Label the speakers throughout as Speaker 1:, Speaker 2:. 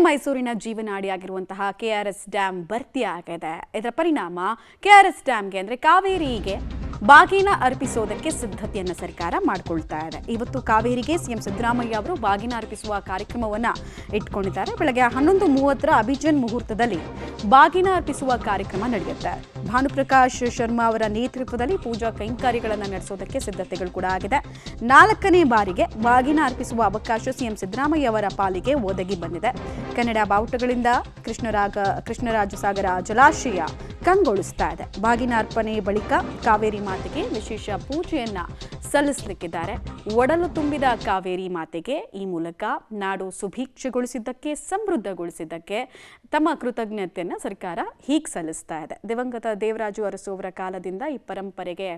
Speaker 1: ಮೈಸೂರಿನ ಜೀವನಾಡಿಯಾಗಿರುವಂತಹ KRS dam ಭರ್ತಿಯಾಗಿದೆ. ಇದರ ಪರಿಣಾಮ ಕೆಆರ್ಎಸ್ ಡ್ಯಾಂಗೆ ಅಂದರೆ ಕಾವೇರಿಗೆ ಬಾಗಿನ ಅರ್ಪಿಸೋದಕ್ಕೆ ಸಿದ್ಧತೆಯನ್ನು ಸರ್ಕಾರ ಮಾಡಿಕೊಳ್ತಾ ಇದೆ. ಇವತ್ತು ಕಾವೇರಿಗೆ ಸಿಎಂ ಸಿದ್ದರಾಮಯ್ಯ ಅವರು ಬಾಗಿನ ಅರ್ಪಿಸುವ ಕಾರ್ಯಕ್ರಮವನ್ನು ಇಟ್ಕೊಂಡಿದ್ದಾರೆ. ಬೆಳಗ್ಗೆ 11:30 ಅಭಿಜಿನ್ ಮುಹೂರ್ತದಲ್ಲಿ ಬಾಗಿನ ಅರ್ಪಿಸುವ ಕಾರ್ಯಕ್ರಮ ನಡೆಯುತ್ತೆ. ಭಾನುಪ್ರಕಾಶ್ ಶರ್ಮಾ ಅವರ ನೇತೃತ್ವದಲ್ಲಿ ಪೂಜಾ ಕೈಂಕರ್ಯಗಳನ್ನು ನಡೆಸೋದಕ್ಕೆ ಸಿದ್ಧತೆಗಳು ಕೂಡ ಆಗಿದೆ. 4ನೇ ಬಾರಿಗೆ ಬಾಗಿನ ಅರ್ಪಿಸುವ ಅವಕಾಶ ಸಿಎಂ ಸಿದ್ದರಾಮಯ್ಯ ಅವರ ಪಾಲಿಗೆ ಒದಗಿ ಬಂದಿದೆ. ಕನ್ನಡ ಬಾವುಟಗಳಿಂದ ಕೃಷ್ಣರಾಜಸಾಗರ ಜಲಾಶಯ ಕಂಗೊಳಿಸ್ತಾ ಇದೆ. ಬಾಗಿನ ಅರ್ಪಣೆ ಬಳಿಕ ಕಾವೇರಿ ಮಾತೆಗೆ ವಿಶೇಷ ಪೂಜೆಯನ್ನ ಸಲ್ಲಿಸಲಿಕ್ಕಿದ್ದಾರೆ. ಒಡಲು ತುಂಬಿದ ಕಾವೇರಿ ಮಾತೆಗೆ ಈ ಮೂಲಕ ನಾಡು ಸುಭಿಕ್ಷೆಗೊಳಿಸಿದ್ದಕ್ಕೆ, ಸಮೃದ್ಧಗೊಳಿಸಿದ್ದಕ್ಕೆ ತಮ್ಮ ಕೃತಜ್ಞತೆಯನ್ನು ಸರ್ಕಾರ ಹೀಗೆ ಸಲ್ಲಿಸ್ತಾ ಇದೆ. ದಿವಂಗತ ದೇವರಾಜು ಅರಸು ಅವರ ಕಾಲದಿಂದ ಈ ಪರಂಪರೆಗೆ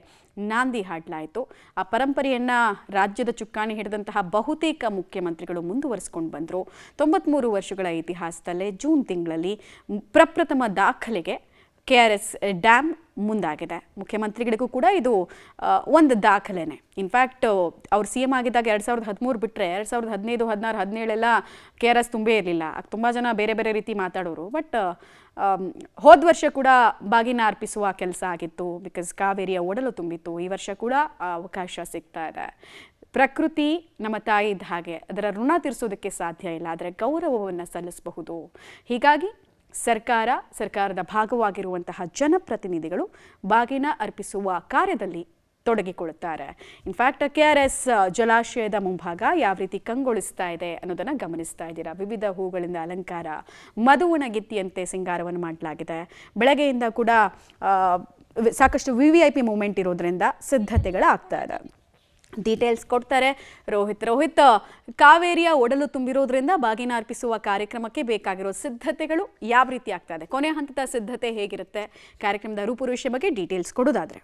Speaker 1: ನಾಂದಿ ಹಾಡಲಾಯಿತು. ಆ ಪರಂಪರೆಯನ್ನ ರಾಜ್ಯದ ಚುಕ್ಕಾಣಿ ಹಿಡಿದಂತಹ ಬಹುತೇಕ ಮುಖ್ಯಮಂತ್ರಿಗಳು ಮುಂದುವರಿಸಿಕೊಂಡು ಬಂದರು. 93 ವರ್ಷಗಳ ಇತಿಹಾಸದಲ್ಲೇ ಜೂನ್ ತಿಂಗಳಲ್ಲಿ ಪ್ರಪ್ರಥಮ ದಾಖಲೆಗೆ ಕೆಆರ್ಎಸ್ ಡ್ಯಾಂ ಮುಂದಾಗಿದೆ. ಮುಖ್ಯಮಂತ್ರಿಗಳಿಗೂ ಕೂಡ ಇದು ಒಂದು ದಾಖಲೆನೇ. ಇನ್ಫ್ಯಾಕ್ಟ್ ಅವ್ರು CM ಆಗಿದ್ದಾಗ 2013 ಬಿಟ್ಟರೆ 2015, 16, 17 ಎಲ್ಲ KRS ತುಂಬೇ ಇರಲಿಲ್ಲ. ತುಂಬ ಜನ ಬೇರೆ ಬೇರೆ ರೀತಿ ಮಾತಾಡೋರು. ಬಟ್ ಹೋದ ವರ್ಷ ಕೂಡ ಬಾಗಿನ ಅರ್ಪಿಸುವ ಕೆಲಸ ಆಗಿತ್ತು. ಬಿಕಾಸ್ ಕಾವೇರಿಯ ಒಡಲು ತುಂಬಿತ್ತು. ಈ ವರ್ಷ ಕೂಡ ಅವಕಾಶ ಸಿಗ್ತಾ ಇದೆ. ಪ್ರಕೃತಿ ನಮ್ಮ ತಾಯಿ ಇದ್ದ ಹಾಗೆ, ಅದರ ಋಣ ತೀರಿಸೋದಕ್ಕೆ ಸಾಧ್ಯ ಇಲ್ಲ, ಆದರೆ ಗೌರವವನ್ನು ಸಲ್ಲಿಸಬಹುದು. ಹೀಗಾಗಿ ಸರ್ಕಾರದ ಭಾಗವಾಗಿರುವಂತಹ ಜನಪ್ರತಿನಿಧಿಗಳು ಬಾಗಿನ ಅರ್ಪಿಸುವ ಕಾರ್ಯದಲ್ಲಿ ತೊಡಗಿಕೊಳ್ಳುತ್ತಾರೆ. ಇನ್ಫ್ಯಾಕ್ಟ್ KRS ಜಲಾಶಯದ ಮುಂಭಾಗ ಯಾವ ರೀತಿ ಕಂಗೊಳಿಸ್ತಾ ಇದೆ ಅನ್ನೋದನ್ನು ಗಮನಿಸ್ತಾ ಇದ್ದೀರಾ. ವಿವಿಧ ಹೂಗಳಿಂದ ಅಲಂಕಾರ, ಮಧುವಣಗಿತ್ತಿಯಂತೆ ಸಿಂಗಾರವನ್ನು ಮಾಡಲಾಗಿದೆ. ಬೆಳಗ್ಗೆಯಿಂದ ಕೂಡ ಸಾಕಷ್ಟು VVIP ಮೂವ್ಮೆಂಟ್ ಇರೋದ್ರಿಂದ ಸಿದ್ಧತೆಗಳಾಗ್ತಾ ಇದೆ. ಡೀಟೇಲ್ಸ್ ಕೊಡ್ತಾರೆ ರೋಹಿತ್. ಕಾವೇರಿಯ ಒಡಲು ತುಂಬಿರೋದ್ರಿಂದ ಬಾಗಿನ ಅರ್ಪಿಸುವ ಕಾರ್ಯಕ್ರಮಕ್ಕೆ ಬೇಕಾಗಿರೋ ಸಿದ್ಧತೆಗಳು ಯಾವ ರೀತಿ ಆಗ್ತಾ ಇದೆ, ಕೊನೆ ಹಂತದ ಸಿದ್ಧತೆ ಹೇಗಿರುತ್ತೆ, ಕಾರ್ಯಕ್ರಮದ ರೂಪುರೇಷೆ ಬಗ್ಗೆ ಡೀಟೇಲ್ಸ್ ಕೊಡೋದಾದ್ರೆ.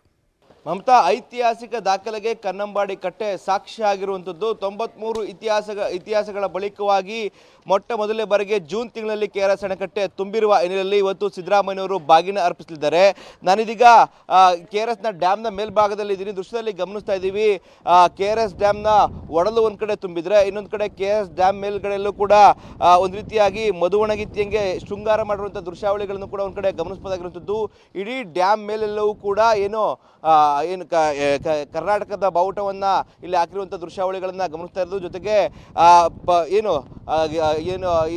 Speaker 2: ಮಮತಾ, ಐತಿಹಾಸಿಕ ದಾಖಲೆಗೆ ಕನ್ನಂಬಾಡಿ ಕಟ್ಟೆ ಸಾಕ್ಷಿ ಆಗಿರುವಂಥದ್ದು. 93 ಇತಿಹಾಸಗಳ ಬಳಿಕವಾಗಿ ಮೊಟ್ಟ ಮೊದಲನೇ ಬಾರಿಗೆ ಜೂನ್ ತಿಂಗಳಲ್ಲಿ KRS ಅಣೆಕಟ್ಟೆ ತುಂಬಿರುವ ಹಿನ್ನೆಲೆಯಲ್ಲಿ ಇವತ್ತು ಸಿದ್ದರಾಮಯ್ಯನವರು ಬಾಗಿನ ಅರ್ಪಿಸಲಿದ್ದಾರೆ. ನಾನಿದೀಗ KRSನ ಡ್ಯಾಮ್ನ ಮೇಲ್ಭಾಗದಲ್ಲಿ ಇದ್ದೀನಿ. ದೃಶ್ಯದಲ್ಲಿ ಗಮನಿಸ್ತಾ ಇದ್ದೀವಿ, KRS ಡ್ಯಾಮ್ನ ಒಡಲು ಒಂದು ಕಡೆ ತುಂಬಿದ್ರೆ, ಇನ್ನೊಂದು ಕಡೆ KRS ಡ್ಯಾಮ್ ಮೇಲ್ಗಡೆಯಲ್ಲೂ ಕೂಡ ಒಂದು ರೀತಿಯಾಗಿ ಮಧುವಣಗಿತ್ತಿಯಂಗೆ ಶೃಂಗಾರ ಮಾಡಿರುವಂಥ ದೃಶ್ಯಾವಳಿಗಳನ್ನು ಕೂಡ ಒಂದು ಕಡೆ ಗಮನಿಸಬಹುದಾಗಿರುವಂಥದ್ದು. ಇಡೀ ಡ್ಯಾಮ್ ಮೇಲೆಲ್ಲವೂ ಕೂಡ ಏನು ಕರ್ನಾಟಕದ ಬಾವುಟವನ್ನು ಇಲ್ಲಿ ಹಾಕಿರುವಂಥ ದೃಶ್ಯಾವಳಿಗಳನ್ನು ಗಮನಿಸ್ತಾ ಇರೋದು. ಜೊತೆಗೆ ಏನು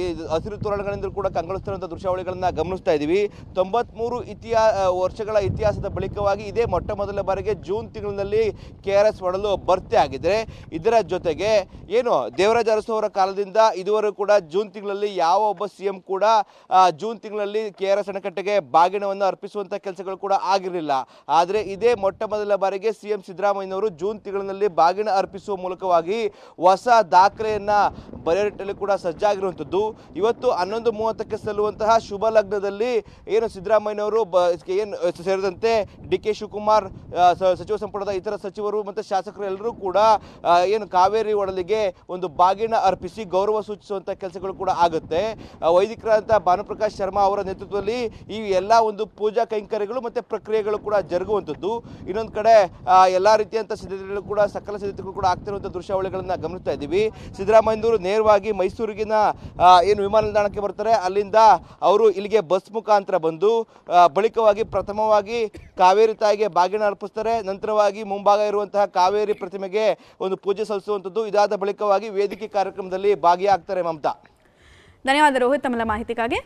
Speaker 2: ಈ ಹಸಿರು ತೋರಣಗಳಿಂದ ಕೂಡ ಕಂಗೊಳಿಸ್ತಿರುವಂಥ ದೃಶ್ಯಾವಳಿಗಳನ್ನು ಗಮನಿಸ್ತಾ ಇದ್ದೀವಿ. 93 ವರ್ಷಗಳ ಇತಿಹಾಸದ ಬಳಿಕವಾಗಿ ಇದೇ ಮೊಟ್ಟ ಮೊದಲ ಬಾರಿಗೆ ಜೂನ್ ತಿಂಗಳಿನಲ್ಲಿ KRS ಒಡಲು ಭರ್ತಿ ಆಗಿದೆ. ಇದರ ಜೊತೆಗೆ ಏನು ದೇವರಾಜ ಅರಸು ಅವರ ಕಾಲದಿಂದ ಇದುವರೆಗೂ ಕೂಡ ಜೂನ್ ತಿಂಗಳಲ್ಲಿ ಯಾವ ಒಬ್ಬ CM ಕೂಡ ಜೂನ್ ತಿಂಗಳಲ್ಲಿ KRS ಅಣೆಕಟ್ಟೆಗೆ ಬಾಗಿನವನ್ನು ಅರ್ಪಿಸುವಂಥ ಕೆಲಸಗಳು ಕೂಡ ಆಗಿರಲಿಲ್ಲ. ಆದರೆ ಇದೇ ಮೊಟ್ಟ ಮೊದಲ ಬಾರಿಗೆ CM ಸಿದ್ದರಾಮಯ್ಯನವರು ಜೂನ್ ತಿಂಗಳಿನಲ್ಲಿ ಬಾಗಿನ ಅರ್ಪಿಸುವ ಮೂಲಕವಾಗಿ ಹೊಸ ದಾಖಲೆಯನ್ನ ಬರೆಯಿಟ್ಟಲು ಕೂಡ ಸಜ್ಜಾಗಿರುವಂಥದ್ದು. ಇವತ್ತು 11:30ಕ್ಕೆ ಸಲ್ಲುವಂತಹ ಶುಭ ಲಗ್ನದಲ್ಲಿ ಏನು ಸಿದ್ದರಾಮಯ್ಯನವರು ಸೇರಿದಂತೆ DK ಶಿವಕುಮಾರ್, ಸಚಿವ ಸಂಪುಟದ ಇತರ ಸಚಿವರು ಮತ್ತು ಶಾಸಕರು ಎಲ್ಲರೂ ಕೂಡ ಏನು ಕಾವೇರಿ ಒಡಲಿಗೆ ಒಂದು ಬಾಗಿನ ಅರ್ಪಿಸಿ ಗೌರವ ಸೂಚಿಸುವಂಥ ಕೆಲಸಗಳು ಕೂಡ ಆಗುತ್ತೆ. ವೈದಿಕರಾದಂಥ ಭಾನುಪ್ರಕಾಶ್ ಶರ್ಮಾ ಅವರ ನೇತೃತ್ವದಲ್ಲಿ ಈ ಎಲ್ಲ ಒಂದು ಪೂಜಾ ಕೈಂಕರ್ಯಗಳು ಮತ್ತು ಪ್ರಕ್ರಿಯೆಗಳು ಕೂಡ ಜರುಗುವಂಥದ್ದು. ಇನ್ನೊಂದು ಕಡೆ ಎಲ್ಲ ರೀತಿಯಂಥ ಸಿದ್ಧತೆಗಳು ಕೂಡ ಸಕಲ ಸಿದ್ಧತೆಗಳು ಕೂಡ ಆಗ್ತಿರುವಂಥ ದೃಶ್ಯಾವಳಿಗಳನ್ನು ಗಮನಿಸ್ತಾ ಇದ್ದೀವಿ. ಸಿದ್ದರಾಮಯ್ಯನವರು ನೇರವಾಗಿ ಮೈಸೂರಿಗಿನ ಏನು ವಿಮಾನ ನಿಲ್ದಾಣಕ್ಕೆ ಬರ್ತಾರೆ. ಅಲ್ಲಿಂದ ಅವರು ಇಲ್ಲಿಗೆ ಬಸ್ ಮುಖಾಂತರ ಬಂದು ಬಳಿಕವಾಗಿ ಪ್ರಥಮವಾಗಿ ಕಾವೇರಿ ತಾಯಿಗೆ ಬಾಗಿನ ಅರ್ಪಿಸ್ತಾರೆ. ನಂತರವಾಗಿ ಮುಂಭಾಗ ಇರುವಂತಹ ಕಾವೇರಿ ಪ್ರತಿಮೆಗೆ ಒಂದು ಪೂಜೆ ಸಲ್ಲಿಸುವಂಥದ್ದು. ಇದಾದ ಬಳಿಕವಾಗಿ ವೇದಿಕೆ ಕಾರ್ಯಕ್ರಮದಲ್ಲಿ ಭಾಗಿಯಾಗ್ತಾರೆ. ಮಮತಾ,
Speaker 1: ಧನ್ಯವಾದ ರೋಹಿತ್ ತಮ್ಮ ಮಾಹಿತಿಗಾಗಿ.